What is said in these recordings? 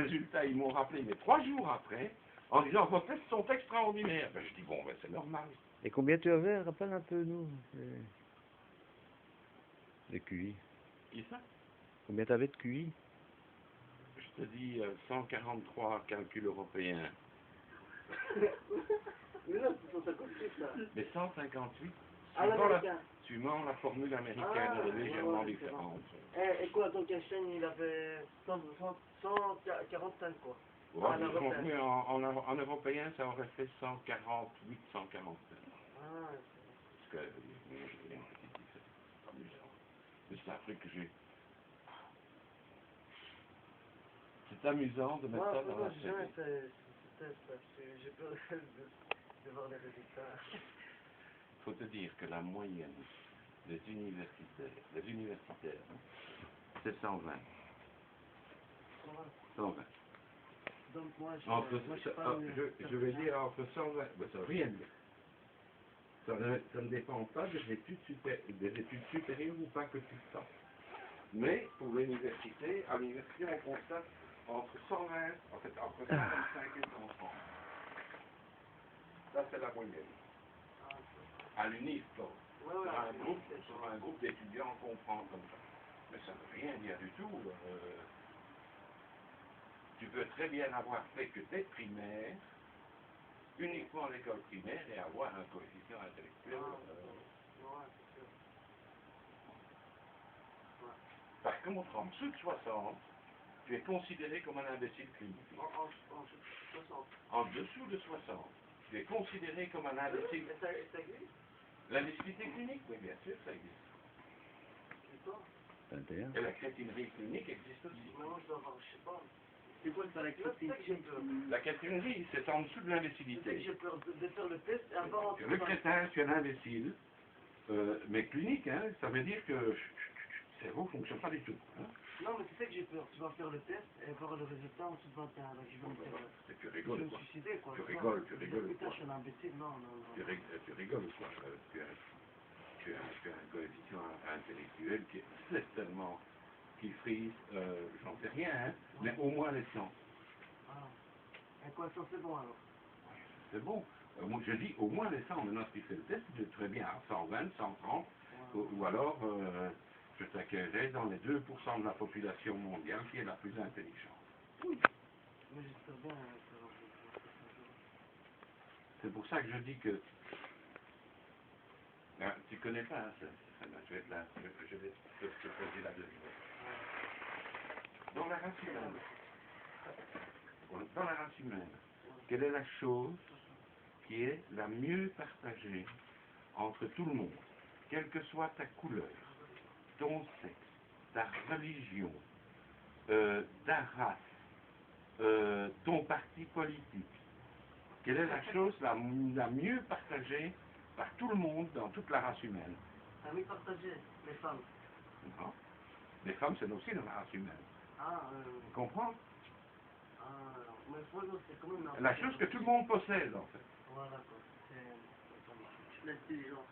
Résultat, ils m'ont rappelé, mais 3 jours après, en disant vos tests sont extraordinaires. Ben, je dis bon, ben, c'est normal. Et combien tu avais? Rappelle un peu, nous. Les QI. Qui ça? Combien tu avais de QI? Je te dis 143 calculs européens. Mais non, c'est 158 là. Mais 158, Ah, l'américain. suivant la formule américaine, Ah, elle est légèrement ouais, différente. Et quoi, donc Einstein, il avait 145 quoi. Ouais, Ah, l'européen. mais en européen, ça aurait fait 148, 147. Ah, Parce que j'ai une petite différence. Mais c'est un truc que j'ai. C'est amusant de mettre ça dans la j'ai série. jamais fait ce test parce que j'ai peur de voir les résultats. Il faut te dire que la moyenne des universitaires, hein, c'est 120. 120. Donc moi, Je vais dire entre 120, ben, ça veut rien dire. Ça ne dépend pas des études supérieures ou pas que tu fasses. Mais pour l'université, à l'université, on constate entre 120, en fait, entre 125 et 130. Ça, c'est la moyenne. À l'UNIF, sur un groupe d'étudiants qu'on prend comme ça. Mais ça ne veut rien dire du tout. Tu peux très bien avoir fait que des primaires, uniquement à l'école primaire, et avoir un coefficient intellectuel. Par contre, en dessous de 60, tu es considéré comme un imbécile clinique. En dessous de 60, tu es considéré comme un imbécile. Ça existe? L'imbécilité clinique, oui, bien sûr, ça existe. 21. Et la crétinerie clinique existe aussi. Non, je dois avoir, je sais pas. C'est quoi ça, la crétinerie? La crétinerie, c'est en dessut de l'imbécilité. J'ai peur de faire le test et avoir... Le crétin, tu es un imbécile, mais clinique, hein, ça veut dire que le cerveau ne fonctionne pas du tout. Hein. Non, mais c'est ça que j'ai peur. Tu vas faire le test et voir le résultat en dessous de 21. Donc je vais me faire... Tu rigoles, je vais me quoi. suicider, quoi. Tu rigoles, Putain, quoi. je suis un imbécile. Non. Tu rigoles, quoi. Tu as un coefficient intellectuel qui est certainement, qui frise, j'en sais rien, hein, mais au moins les 100. Ah. Et quoi, ça c'est bon alors? C'est bon. Moi, je dis au moins les 100. Maintenant, si tu fais le test, tu es très bien à 120, 130, ou alors je t'accueillerai dans les 2% de la population mondiale qui est la plus intelligente. Oui. Mais j'espère bien faire C'est pour ça que je dis que tu connais pas, hein, je vais te poser la deuxième. Dans la race humaine, quelle est la chose qui est la mieux partagée entre tout le monde, quelle que soit ta couleur, ton sexe, ta religion, ta race, ton parti politique? Quelle est la chose la mieux partagée par tout le monde dans toute la race humaine? La mieux partagée, les femmes. Non. Les femmes, c'est aussi dans la race humaine. Tu comprends? Mais c'est quand même... La chose que tout le monde possède, en fait. Voilà, quoi. C'est l'intelligence.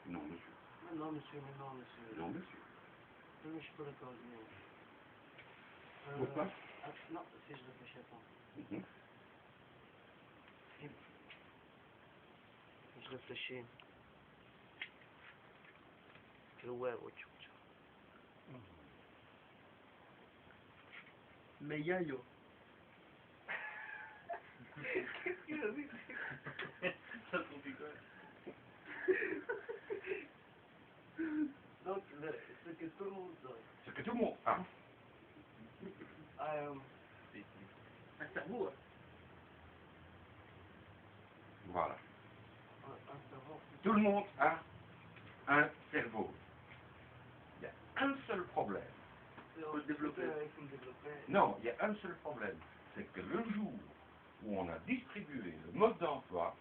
Non, monsieur. Non, monsieur, mais non, monsieur. Non, monsieur. Non, mais je suis pas d'accord avec vous. Pourquoi? Non, si je réfléchis à ça. Je réfléchis. Ouais, Mais yayo. Qu'est-ce qu'il a dit? Ça te dit quoi? Donc, ce que tout le monde a. Ce que tout le monde a. Un cerveau. Voilà. Un cerveau. Tout le monde a un cerveau. Il y a un seul problème. Il faut le développer. Non, il y a un seul problème. C'est que le jour où on a distribué le mode d'emploi,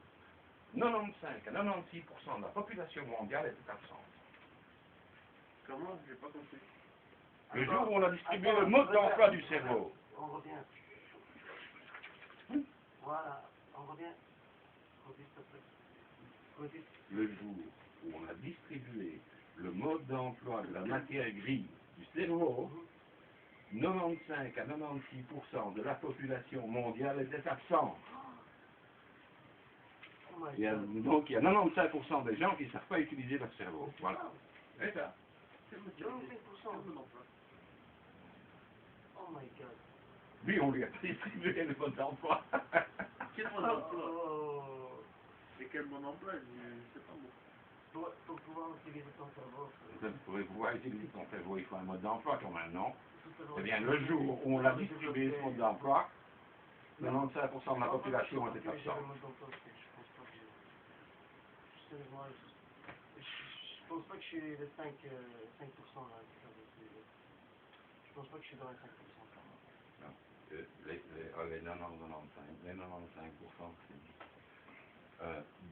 95 à 96% de la population mondiale était absente. Comment? J'ai pas compris. Le jour où on a distribué le mode d'emploi du cerveau. On revient. Voilà, on revient. Le jour où on a distribué le mode d'emploi de la matière grise du cerveau, 95 à 96% de la population mondiale était absente. Oh my Il y a, god. donc il y a 95% des gens qui ne savent pas utiliser leur cerveau. Voilà. C'est ça. C'est 95%. mon emploi. Oh my god. Lui, on lui a distribué le bon emploi. Quel bon emploi? Oh. Mais quel bon emploi? Je sais pas moi. Pour pouvoir utiliser ton cerveau. Pour pouvoir utiliser ton cerveau, il faut un mode d'emploi quand même, non? Tout Eh bien, le jour où on l'a distribué, ce mode d'emploi, 95% de la population était absente. Je pense pas que je suis les 5% là. Je pense pas que je suis dans les 5% quand même. Non. Les 95%, c'est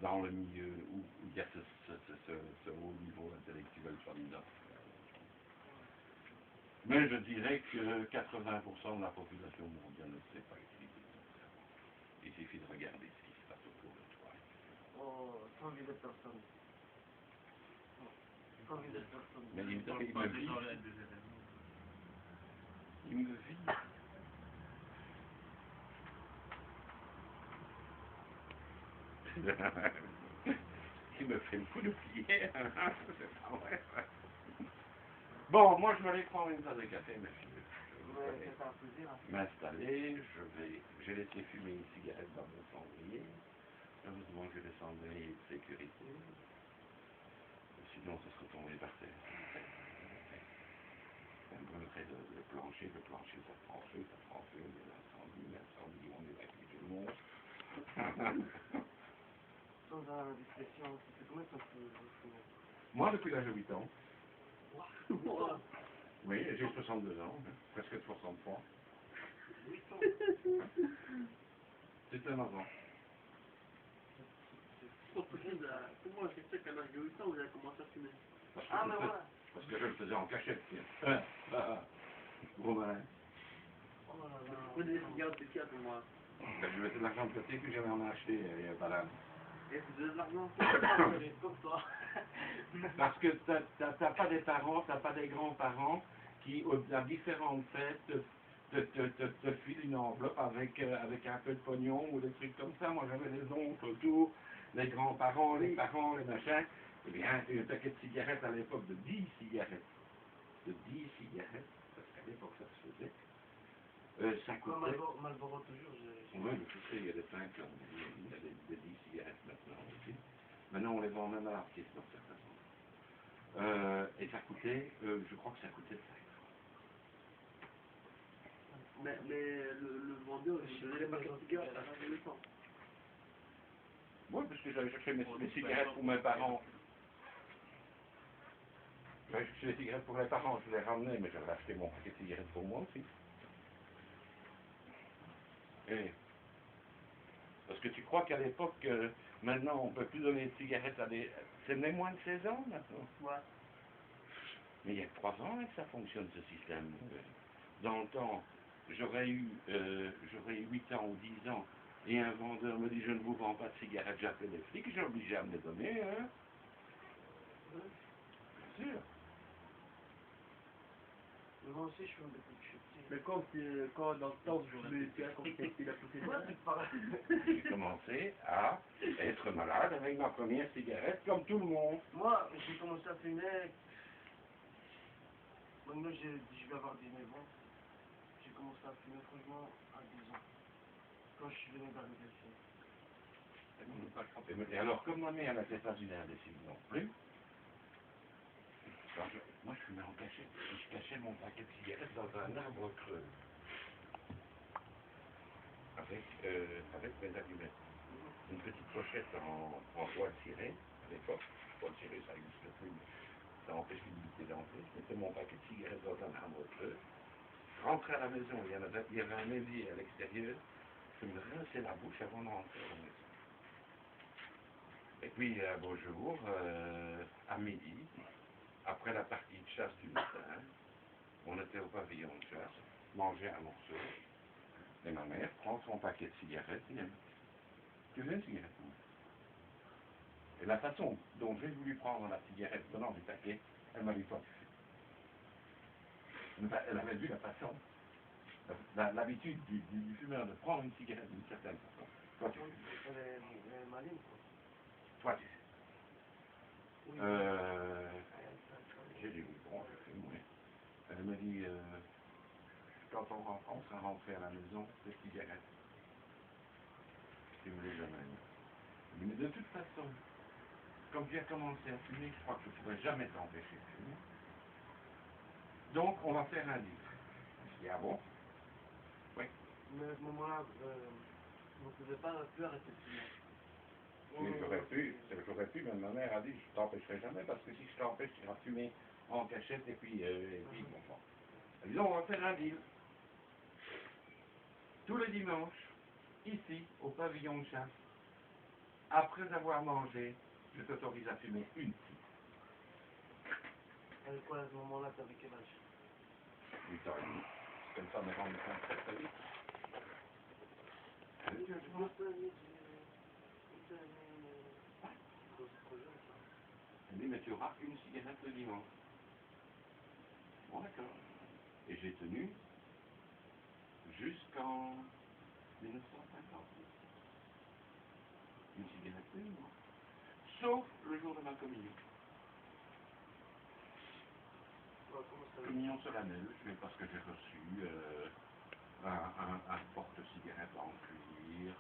dans le milieu où il y a ce haut niveau intellectuel soi-disant. Mais je dirais que 80% de la population mondiale ne sait pas utiliser son cerveau. Il suffit de regarder ce qui se passe autour de toi. Oh, sans vie de personne. Sans vie de personne. Mais il me vit. Il me vit. Il me fait le coup de pied. C'est pas vrai. Bon, moi je vais aller prendre une tasse de café, monsieur. Ouais, c'est un plaisir. M'installer, j'ai laissé fumer une cigarette dans mon cendrier. Heureusement que j'ai des cendriers de sécurité. Sinon, ça serait tombé par terre. On brûlerait le plancher, ça prend feu, il y a l'incendie, on évacue tout le monde. Sans indiscrétion, ça fait combien de temps que vous fumez? Moi, depuis l'âge de 8 ans. Wow. Oui, j'ai 62 ans, presque 63. 8 ans. C'est un enfant. Comment c'est ça qu'à l'âge de 8 ans vous avez commencé à fumer? Ah, mais voilà. Parce que je le faisais en cachette. Gros malin. Oh là là. Vous prenez des cigarettes de quoi pour moi? Je mettais de l'argent de côté, puis j'allais en acheter, il y a pas là. Et vous donnez de l'argent? Comme toi. Parce que t'as pas des parents, t'as pas des grands-parents qui, à différentes fêtes, te filent une enveloppe avec un peu de pognon ou des trucs comme ça. Moi, j'avais les oncles autour, les grands-parents, les parents, les machins. Eh bien, un paquet de cigarettes à l'époque de 10 cigarettes. De 10 cigarettes, parce qu'à l'époque, ça se faisait. Ça Comme coûtait... Marlboro toujours, Oui, mais tu sais, il y a des 5, il y a des 10 cigarettes maintenant aussi. Maintenant, on les vend même à l'artiste dans certains endroits. Et ça coûtait, je crois que ça coûtait 5 francs. Mais le vendeur, il donnait les paquets de cigarettes à l'âge de 8 ans. Oui, parce que j'avais cherché mes cigarettes pour mes parents. J'avais cherché les cigarettes pour mes parents, je les ramenais, mais j'avais acheté mon paquet de cigarettes pour moi aussi. Et parce que tu crois qu'à l'époque, maintenant, on ne peut plus donner de cigarettes à des... C'est né moins de 16 ans, maintenant. Ouais. Mais il y a 3 ans que ça fonctionne, ce système. Dans le temps, j'aurais eu 8 ans ou 10 ans, et un vendeur me dit, je ne vous vends pas de cigarettes, j'appelle les flics, j'ai obligé à me les donner, hein. Bien sûr. Moi aussi, je fume depuis que je suis petit. Mais quand dans le temps, j'aurais été compris qu'il a poussé Ouais, tu parles. J'ai commencé à être malade avec ma première cigarette, comme tout le monde. Moi, j'ai commencé à fumer. Maintenant, je vais avoir 19 ans. J'ai commencé à fumer, franchement, à 10 ans. Quand je suis venu d'arriver ici. Et alors, comme ma mère n'était pas une imbécile non plus, moi je fumais en cachette. Je cachais mon paquet de cigarettes dans un arbre creux. Avec mes allumettes. Une petite pochette en bois de ciré, à l'époque. Bois de ciré, ça n'existe plus, mais ça empêche l'humidité d'entrer. Je mettais mon paquet de cigarettes dans un arbre creux. Je rentrais à la maison, il y avait un évier à l'extérieur. Je me rinçais la bouche avant de rentrer à la maison. Et puis, un beau jour, à midi, après la partie de chasse du matin, on était au pavillon de chasse, mangeait un morceau, et ma mère prend son paquet de cigarettes et elle me dit, tu veux une cigarette? Et la façon dont j'ai voulu prendre la cigarette venant du paquet, elle m'a dit pas. Elle avait vu la façon l'habitude du fumeur de prendre une cigarette d'une certaine façon. Toi, tu fumes. Elle est maligne, quoi. Toi, tu fumes. Oui. J'ai dit, oui, bon, je fume, oui. Elle me dit, quand on sera rentré à la maison, des cigarettes. Je me les amène. Mais de toute façon, comme j'ai commencé à fumer, je crois que je ne pourrais jamais t'empêcher de fumer. Donc, on va faire un deal. Je dis, ah bon? Oui. Mais à ce moment-là, vous ne pouvez pas plus arrêter de fumer. Mais j'aurais pu, mais ma mère a dit, je ne t'empêcherai jamais, parce que si je t'empêche, tu iras fumer en cachette, et puis bon. Elle dit, non, on va faire un deal. Tous les dimanches, ici, au pavillon de chasse, après avoir mangé, je t'autorise à fumer une cigarette. Et quoi, à ce moment-là, t'avais quel âge? 8 ans et demi. C'est comme ça, mais on est très très vite. Elle dit, mais tu auras une cigarette le dimanche. Bon, d'accord. Et j'ai tenu jusqu'en 1950. Une cigarette le dimanche. Sauf le jour de ma communion. Communion solennelle, parce que j'ai reçu un porte-cigarette en cuir.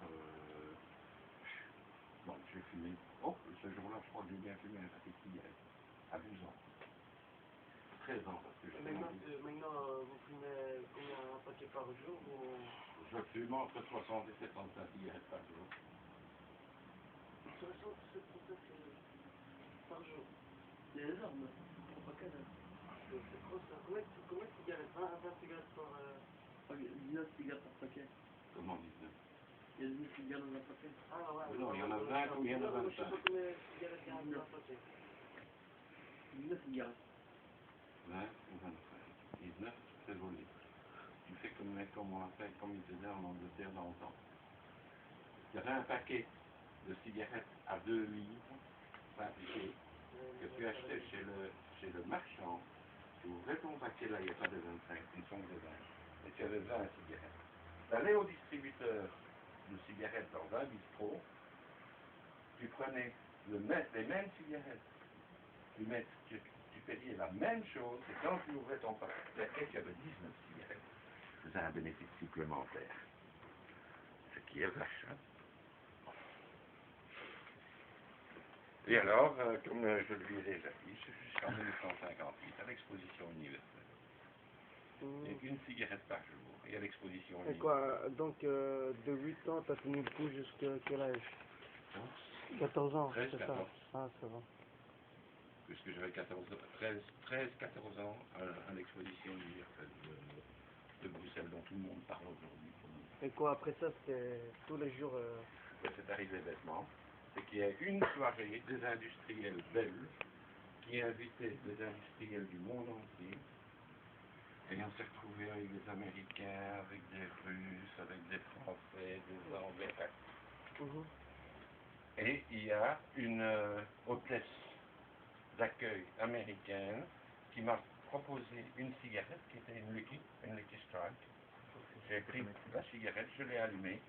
Bon, j'ai fumé. Oh, ce jour-là, je crois que j'ai bien fumé un paquet de cigarettes. À 12 ans. 13 ans, parce que j'ai Maintenant, vous fumez combien, un paquet par jour ou... Je fume entre 60 et 75 cigarettes par jour. 60 ou 70 par jour? C'est énorme. Un paquet là. C'est trop ça. Combien de cigarettes? 20 cigarettes par... 19 cigarettes par paquet. Comment 19? Il y a 19 cigarettes dans un paquet. Ah ouais. Non, il y en a 20 ou il y en a 25. Je sais pas combien de cigarettes il y a dans un paquet. 19 cigarettes. 20 ou 25. 19, c'est volé. Tu fais comme on a fait, comme ils faisaient en Angleterre dans le temps. Il y avait un paquet de cigarettes à 2 livres, fabriqué, que tu achetais chez le marchand. Tu ouvrais ton paquet, là, il n'y a pas de 25, une sombre de 20. Et tu avais 20 cigarettes. Tu allais au distributeur de cigarettes dans un bistrot, tu prenais les mêmes cigarettes, tu payais la même chose, et quand tu ouvrais ton paquet, tu avais 19 cigarettes. Tu faisais un bénéfice supplémentaire. Ce qui est vache, hein? Et alors, comme je lui ai déjà dit, jusqu'en 1958, à l'exposition universelle. Et une cigarette par jour, et à l'exposition Et universelle. quoi, donc de 8 ans, t'as tenu le coup jusqu'à quel âge? 14 ans, 13, c'est ça? 14. Ah, ça va. Puisque j'avais 13, 14 ans à l'exposition universelle de Bruxelles, dont tout le monde parle aujourd'hui. Et quoi, après ça, c'était tous les jours... C'est arrivé bêtement. C'est qu'il y a une soirée des industriels belges qui invitait des industriels du monde entier. Et on s'est retrouvés avec des Américains, avec des Russes, avec des Français, des Anglais. Et il y a une hôtesse d'accueil américaine qui m'a proposé une cigarette qui était une Lucky Strike. J'ai pris la cigarette, je l'ai allumée.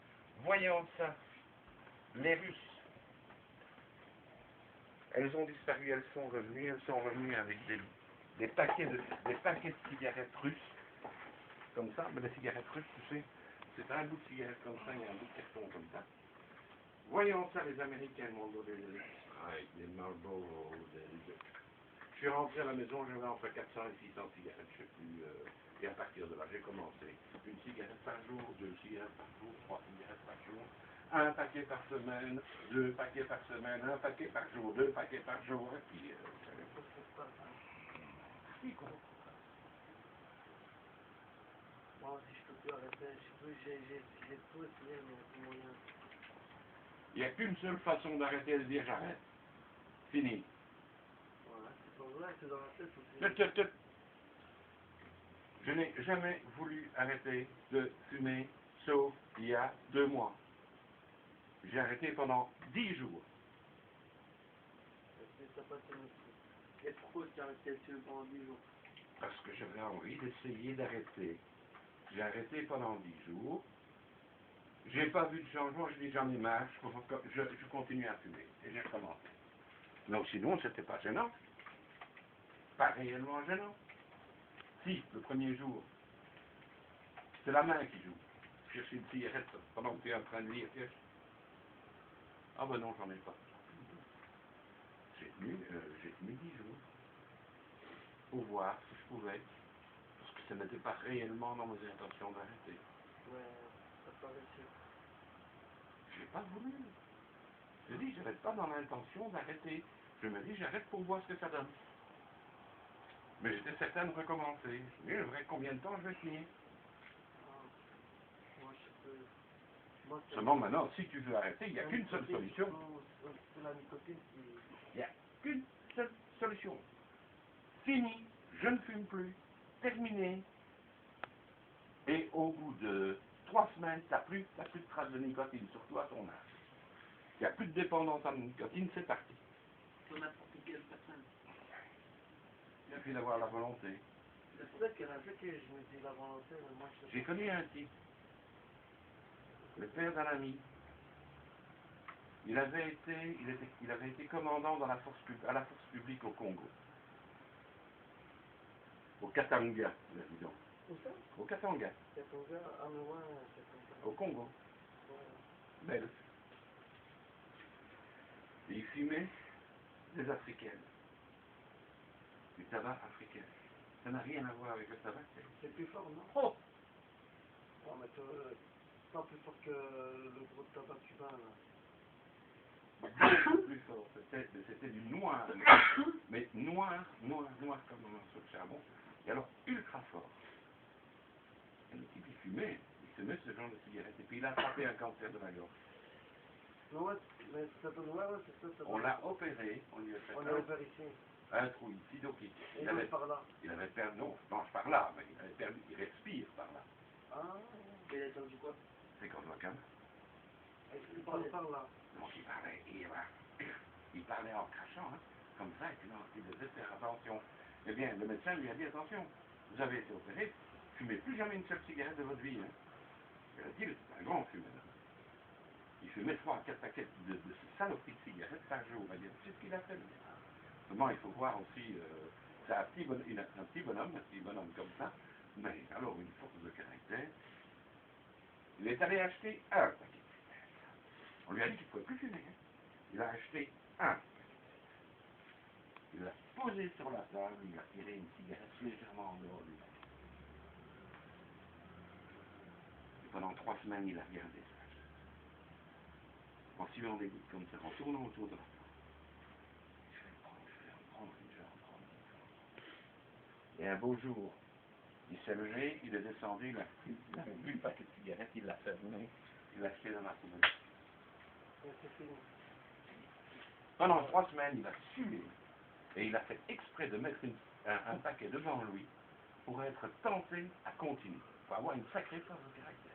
Voyant ça, les Russes, elles ont disparu, elles sont revenues avec des paquets de cigarettes russes, comme ça, mais les cigarettes russes, tu sais, c'est un bout de cigarette comme ça, il y a un bout de carton comme ça. Voyant ça, les Américains m'ont donné des Strike, des Marlboro, Je suis rentré à la maison, j'avais entre 400 et 600 cigarettes, je ne sais plus, et à partir de là, j'ai commencé. Une cigarette par jour, 2 cigarettes par jour, 3 cigarettes par jour, un paquet par semaine, 2 paquets par semaine, un paquet par jour, 2 paquets par jour, et puis... Moi, si je peux plus arrêter, j'ai tout essayé, mais c'est moyen. Il n'y a qu'une seule façon d'arrêter de dire j'arrête. Fini. Voilà, c'est pas vrai, c'est dans la tête aussi. Je n'ai jamais voulu arrêter de fumer, sauf il y a 2 mois. J'ai arrêté pendant 10 jours. Ça passe Et pourquoi tu as arrêté de fumer pendant 10 jours? Parce que j'avais envie d'essayer d'arrêter. J'ai arrêté pendant 10 jours. J'ai pas vu de changement, je dis j'en ai marre, je continue à fumer. Et j'ai recommencé. Donc sinon, c'était pas gênant. Pas réellement gênant. Si, le premier jour, c'est la main qui joue. Cherche une cigarette pendant que tu es en train de lire. Ah ben non, j'en ai pas. J'ai tenu 10 jours pour voir si je pouvais. Parce que ce n'était pas réellement dans mes intentions d'arrêter. Ouais, ça paraît sûr. Je n'ai pas voulu. Je dis, j'avais pas dans l'intention d'arrêter. Je me dis, j'arrête pour voir ce que ça donne. Mais j'étais certain de recommencer. Mais je verrai combien de temps je vais tenir. Moi, je peux... Moi, c'est... Seulement maintenant, si tu veux arrêter, il n'y a qu'une seule solution. C'est la nicotine qui... Il n'y a qu'une seule solution. Fini, je ne fume plus, terminé. Et au bout de 3 semaines, tu n'as plus de traces de nicotine, surtout à ton âge. Il n'y a plus de dépendance à la nicotine, c'est parti. Sur n'importe quelle personne. Il suffit d'avoir la volonté. C'est peut-être qu'il y en a fait que je me dis la volonté, mais moi je sais J'ai connu un type, le père d'un ami. Il avait été commandant dans à la force publique au Congo. Au Katanga, disons. Où ça? Au Katanga, Katanga, ah mais ouais, Katanga. au Congo, Ouais. belge. Et il fumait des africaines. Du tabac africain. Ça n'a rien à voir avec le tabac. C'est plus fort, non? Oh! Non, mais pas plus fort que le gros tabac cubain, là. Beaucoup plus fort. C'était du noir. Mais noir comme un morceau de charbon. Et alors ultra fort. Et le type il fumait ce genre de cigarette. Et puis il a attrapé un cancer de la gorge. Mais ouais, mais ça donne, ouais, c'est ça. On l'a opéré, on lui a fait On est ouvert ici. un trou ici, donc Il avait par là. il avait perdu, non, je mange par là, mais il avait perdu, il respire par là. Ah, Et il a entendu quoi? C'est comme le calme. il parle par là. Donc il parlait en crachant, hein, comme ça, et puis non, il devait faire attention. Eh bien, le médecin lui a dit, attention, vous avez été opéré, fumez plus jamais une seule cigarette de votre vie. Hein. Et le type, c'est un grand fumeur. Il fumait 3 à 4 paquets de ces saloperies de cigarettes par jour. C'est ce qu'il a fait. Seulement, il faut voir aussi, c'est un petit bonhomme comme ça, mais alors une force de caractère. Il est allé acheter un paquet. On lui a dit qu'il ne pouvait plus fumer. Hein. Il a acheté un. Il l'a posé sur la table, il a tiré une cigarette légèrement en dehors du paquet. Et pendant 3 semaines, il a regardé ça. En suivant des gouttes comme ça, en tournant autour de la table. Je vais en prendre une. Et un beau jour, il s'est levé, il est descendu, il a vu le paquet de cigarettes, il l'a fermé, il l'a acheté dans la poubelle. Et c'est fini. Pendant 3 semaines, il a fumé. Et il a fait exprès de mettre un paquet devant lui pour être tenté à continuer. Il faut avoir une sacrée force de caractère.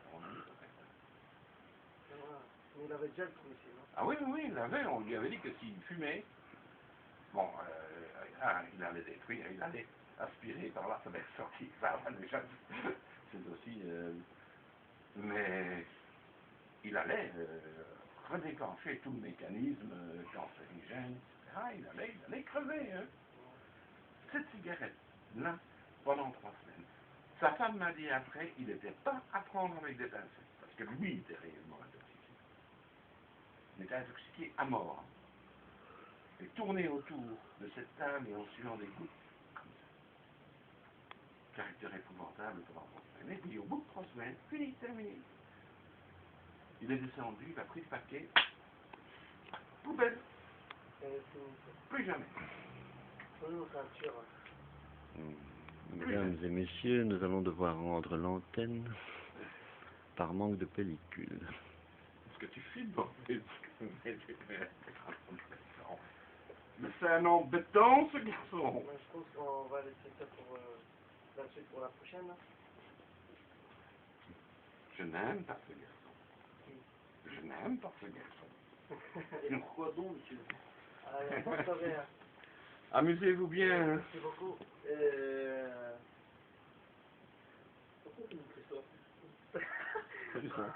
Mais il avait déjà le trou ici, non? Ah oui, il l'avait. On lui avait dit que s'il fumait, bon, il allait détruire, il allait aspirer par là, ça allait sortir par là déjà. C'est aussi... mais il allait redéclencher tout le mécanisme cancérigène, etc. Il allait crever. Hein. Cette cigarette-là, pendant 3 semaines. Sa femme m'a dit après, il n'était pas à prendre avec des pincettes, parce que lui était réellement intoxiqué. Il était intoxiqué à mort. Et tourner autour de cette table et en suivant des gouttes, comme ça. Caractère épouvantable pendant 3 semaines. Et puis au bout de 3 semaines, fini, terminé. Il est descendu, il a pris le paquet, poubelle, plus jamais. Mesdames et messieurs, nous allons devoir rendre l'antenne par manque de pellicule. Parce que tu filmes en fait. Mais c'est un embêtant ce garçon. Mais je pense qu'on va laisser ça pour la suite pour la prochaine. Là. Je n'aime pas ce garçon. Je n'aime pas ce garçon. Et pourquoi donc, monsieur? Allez, bonne soirée. Amusez-vous bien. Merci beaucoup. Pourquoi tu nous fais ça? ça.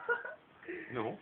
Non.